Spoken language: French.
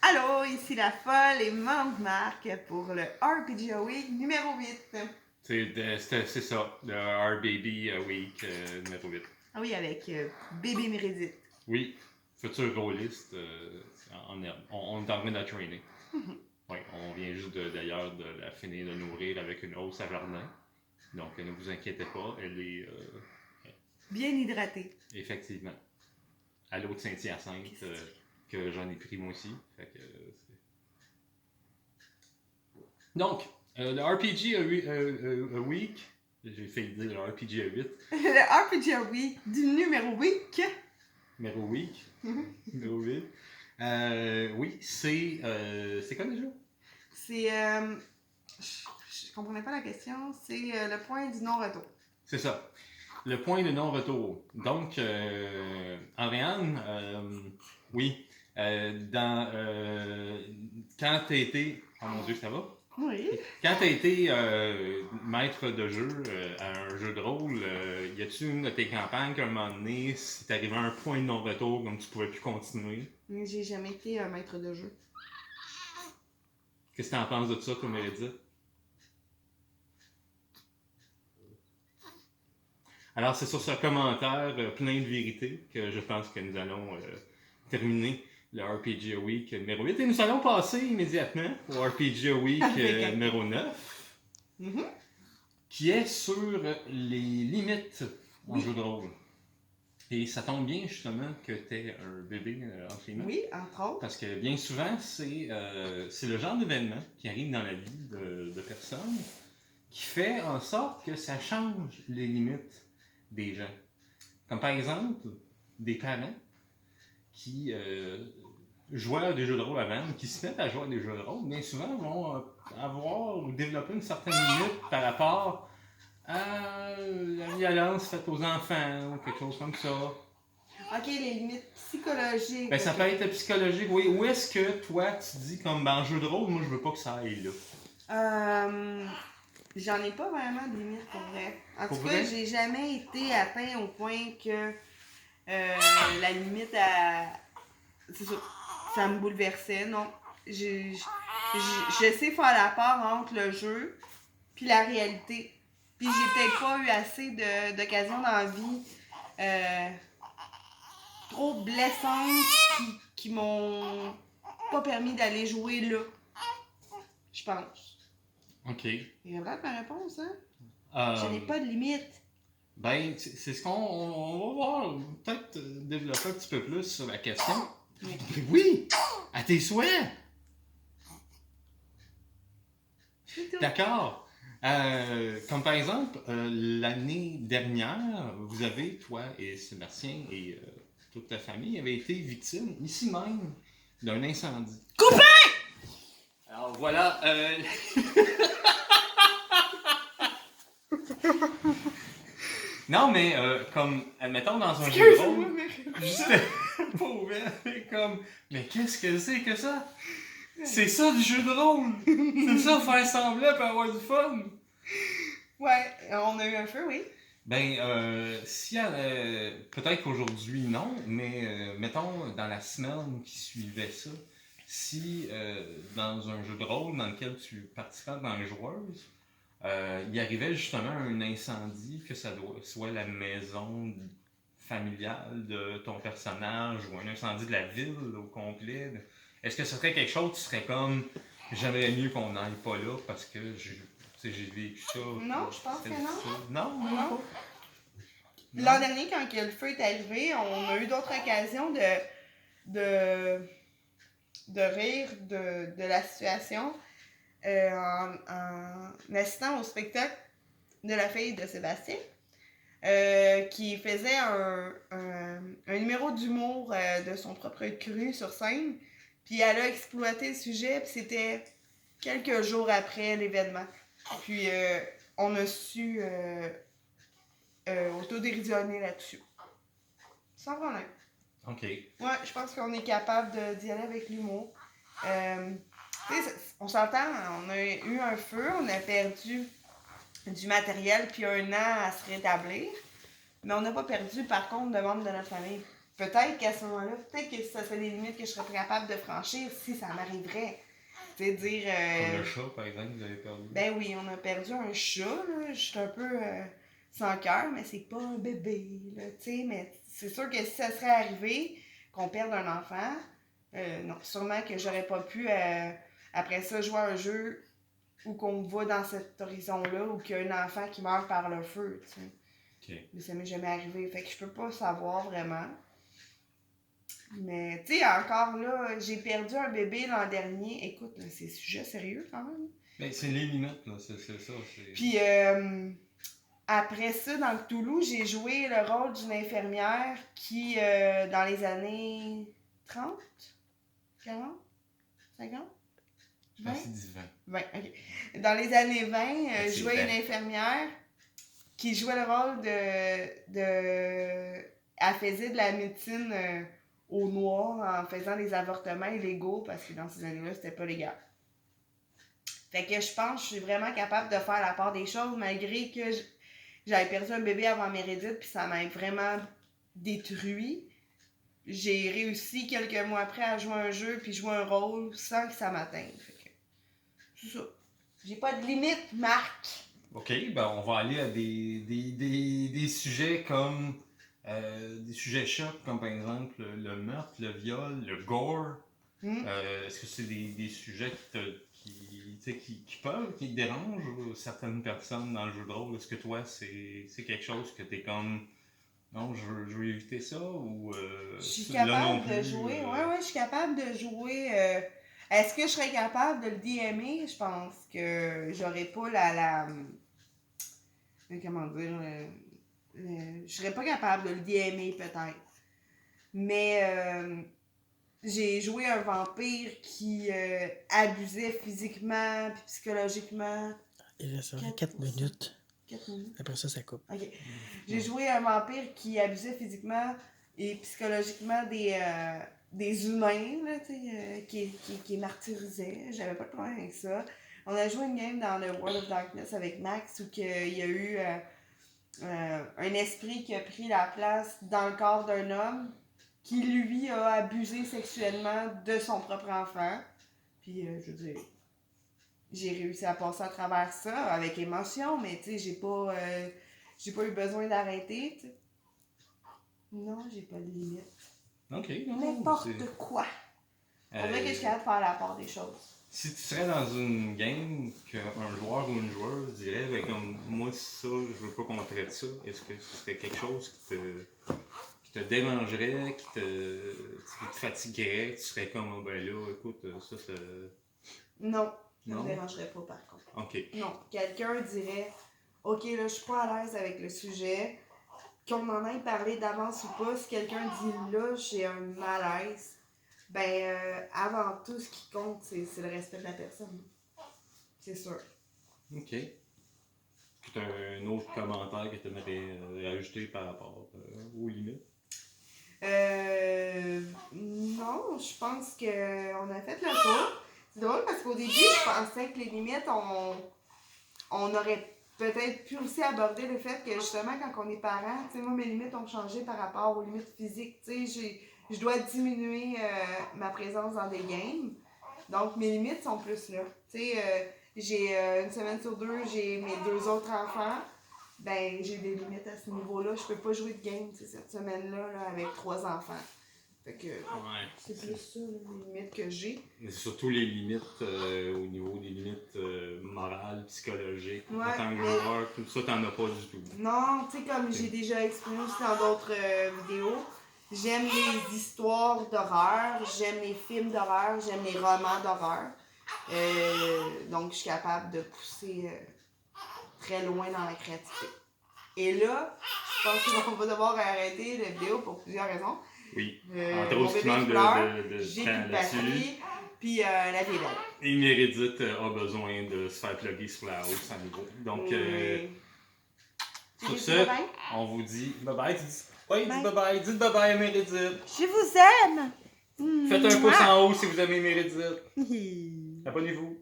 Allô, ici la folle et Mante Marc pour le RPGA Week numéro 8. C'est ça, le R-Baby Week numéro 8. Ah oui, avec Bébé Meredith. Oui, futur rôliste en herbe. On est en train de la trainer. Oui, on vient juste d'ailleurs de la finir de nourrir avec une hausse à jardin. Donc ne vous inquiétez pas, elle est bien hydratée. Effectivement. À l'eau de Saint-Hyacinthe que j'en ai pris moi aussi. Fait que, donc, le RPG Week, j'ai fait dire le RPG 8. Le RPGA Week du numéro Week. Numéro Week. Numéro 8. Oui, c'est quoi déjà? C'est. Je comprenais pas la question. C'est le point du non-retour. C'est ça. Le point de non-retour. Donc, Ariane, oui, quand tu as été. Oh mon Dieu, ça va? Oui. Quand tu as été maître de jeu à un jeu de rôle, y a-tu une de tes campagnes qu'à un moment donné, si t'arrivais à un point de non-retour, comme tu pouvais plus continuer? J'ai jamais été un maître de jeu. Qu'est-ce que t'en penses de ça, toi, Meredith? Alors, c'est sur ce commentaire plein de vérité que je pense que nous allons terminer le RPG Week numéro 8. Et nous allons passer immédiatement au RPG Week numéro 9, qui est sur les limites en jeu de rôle. Et ça tombe bien justement que tu es un bébé entraînant. Oui, entre autres. Parce que bien souvent, c'est le genre d'événement qui arrive dans la vie de personnes qui fait en sorte que ça change les limites des gens. Comme par exemple, des parents qui jouaient à des jeux de rôle avant, qui se mettent à jouer à des jeux de rôle, bien souvent vont avoir ou développer une certaine limite par rapport à la violence faite aux enfants ou quelque chose comme ça. Ok, les limites psychologiques. Ben, ça peut être psychologique, oui. Où est-ce que toi, tu dis, comme en jeu de rôle, moi, je veux pas que ça aille là? J'en ai pas vraiment de limite pour vrai. En Pour tout vrai? cas, j'ai jamais été atteint au point que la limite à. C'est ça. Ça me bouleversait, non. Je sais faire la part entre le jeu puis la réalité. Puis j'ai peut-être pas eu assez d'occasions dans la vie trop blessantes qui m'ont pas permis d'aller jouer là. Je pense. OK. Il y a vraiment ma réponse, hein? Je n'ai pas de limite. Ben, c'est ce qu'on va voir. Peut-être développer un petit peu plus sur la question. Oui! À tes souhaits! D'accord. Comme par exemple, l'année dernière, vous avez, toi et Sébastien et toute ta famille, avez été victimes, ici même, d'un incendie. Coupé! Alors voilà. Non, mais comme, admettons, dans un jeu de rôle, juste pauvre, comme, mais qu'est-ce que c'est que ça? C'est ça du jeu de rôle! C'est ça, faire semblant pour avoir du fun! Ouais, on a eu un feu, oui. Ben, peut-être qu'aujourd'hui, non, mais mettons, dans la semaine qui suivait ça, si dans un jeu de rôle dans lequel tu participais dans les joueuses, il arrivait justement un incendie, que ça soit la maison familiale de ton personnage ou un incendie de la ville au complet, est-ce que ce serait quelque chose qui serait comme j'aimerais mieux qu'on n'aille pas là parce que j'ai vécu ça? Non, je pense que non. Non. L'an dernier, quand le feu est arrivé, on a eu d'autres occasions de rire de la situation en assistant au spectacle de la fille de Sébastien, qui faisait un numéro d'humour de son propre cru sur scène. Puis elle a exploité le sujet, puis c'était quelques jours après l'événement. Puis on a su autodérisionner là-dessus. Sans problème. OK. Ouais, je pense qu'on est capable d'y aller avec l'humour. On s'entend, on a eu un feu, on a perdu du matériel puis 1 an à se rétablir. Mais on n'a pas perdu, par contre, de membres de notre famille. peut-être qu'à ce moment-là, peut-être que ça serait des limites que je serais capable de franchir si ça m'arriverait. Tu sais, dire... Comme le chat, par exemple, vous avez perdu. Ben oui, on a perdu un chat, là. Je suis un peu sans cœur, mais c'est pas un bébé, là, tu sais. Mais c'est sûr que si ça serait arrivé, qu'on perde un enfant, non, sûrement que j'aurais pas pu, après ça, jouer à un jeu où qu'on va dans cet horizon-là, ou qu'il y a un enfant qui meurt par le feu, tu sais. Okay. Mais ça m'est jamais arrivé, fait que je peux pas savoir vraiment. Mais, tu sais, encore là, j'ai perdu un bébé l'an dernier. Écoute, là, c'est sujet sérieux quand même. Ben, c'est les limites, là, c'est ça. Puis, après ça, dans le Toulouse, j'ai joué le rôle d'une infirmière qui, dans les années 30, 40, 50, 20? Merci dit 20. 20, ok. Dans les années 20, je jouais 20. une infirmière qui jouait le rôle de... Elle faisait de la médecine au noir en faisant des avortements illégaux parce que dans ces années-là, c'était pas légal. Fait que je pense que je suis vraiment capable de faire la part des choses malgré que j'avais perdu un bébé avant Mérédith puis ça m'a vraiment détruit. J'ai réussi quelques mois après à jouer un jeu puis jouer un rôle sans que ça m'atteigne. Fait que c'est ça. J'ai pas de limite, Marc. Ok, ben on va aller à des sujets comme des sujets chocs, comme par exemple le meurtre, le viol, le gore. Est-ce que c'est des sujets qui peuvent, qui dérangent certaines personnes dans le jeu de rôle? Est-ce que toi, c'est quelque chose que t'es comme non, je veux éviter ça ou je suis capable de jouer. Ouais, je suis capable de jouer. Est-ce que je serais capable de le DMer? Je pense que j'aurais pas comment dire? Je serais pas capable de le DMer peut-être. Mais j'ai joué un vampire qui abusait physiquement puis psychologiquement. Il reste 4 minutes. 4 minutes. Après ça, ça coupe. Ok. J'ai joué un vampire qui abusait physiquement et psychologiquement des humains, là, qui martyrisait. J'avais pas de problème avec ça. On a joué une game dans le World of Darkness avec Max où il y a eu un esprit qui a pris la place dans le corps d'un homme qui, lui, a abusé sexuellement de son propre enfant. Puis, je veux dire, j'ai réussi à passer à travers ça avec émotion, mais tu sais, j'ai pas eu besoin d'arrêter, tu sais. Non, j'ai pas de limite. Ok, non. N'importe quoi. On dirait que je suis capable de faire la part des choses. Si tu serais dans une game qu'un joueur ou une joueuse dirait, ben comme moi ça, je veux pas qu'on traite ça, est-ce que ce serait quelque chose qui te dérangerait, qui te fatiguerait, tu serais comme, oh, ben là, écoute, ça. Non, ça Non? me dérangerait pas par contre. Ok. Non, quelqu'un dirait, ok, là, je suis pas à l'aise avec le sujet, qu'on en ait parlé d'avance ou pas, si quelqu'un dit là, j'ai un malaise, ben, avant tout, ce qui compte, c'est le respect de la personne. C'est sûr. Ok. Tu as un autre commentaire que tu aimerais ajouter par rapport aux limites? Non, je pense qu'on a fait le tour. C'est drôle parce qu'au début, je pensais que les limites, on aurait peut-être pu aussi aborder le fait que justement, quand on est parent, tu sais, moi, mes limites ont changé par rapport aux limites physiques. Tu sais, je dois diminuer ma présence dans des games. Donc, mes limites sont plus là. Tu sais, j'ai une semaine sur 2, j'ai mes 2 autres enfants. Ben, j'ai des limites à ce niveau-là. Je peux pas jouer de game cette semaine-là là, avec 3 enfants. Fait que c'est plus ça, les limites que j'ai. Mais c'est surtout les limites au niveau des limites morales, psychologiques. Ouais, en tant que joueur, tout ça, t'en as pas du tout. Non, tu sais, comme j'ai déjà exprimé aussi dans d'autres vidéos, j'aime les histoires d'horreur, j'aime les films d'horreur, j'aime les romans d'horreur. Donc, je suis capable de pousser très loin dans la créativité. Et là, je pense qu'on va devoir arrêter la vidéo pour plusieurs raisons. Oui. Entre autres, tu manques de j'ai temps plus de là-dessus. batterie, puis la vie est belle. Et Mérédith a besoin de se faire plugger sur la hausse à nouveau. Donc, sur ce, on vous dit bye-bye. Oui, dis bye-bye. Dites bye-bye à Mérédith. Je vous aime! Faites un pouce en haut si vous aimez Mérédith. Abonnez-vous.